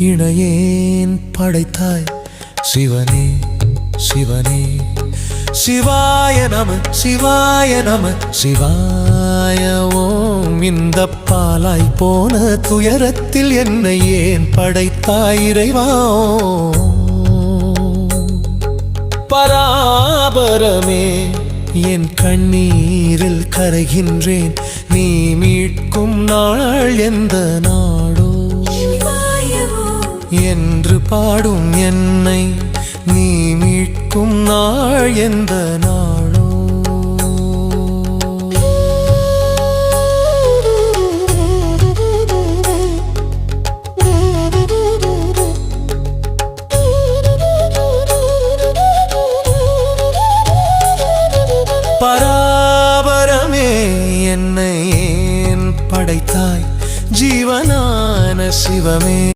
இணையேன் படைத்தாய் சிவனே சிவனே. சிவாய நம சிவாய நம சிவாய ஓம். இந்த பாலாய் போன துயரத்தில் என்னை ஏன் படைத்தாய் இறைவா? பராபரமே என் கண்ணீரில் கரைகின்றேன், நீ மீட்கும் நாள் எந்த நாடோ என்று பாடும் என்னை நீ மீட்கும் நாள் எந்த நாளோ? பராபரமே என்னை ஏன் படைத்தாய் ஜீவனான சிவமே.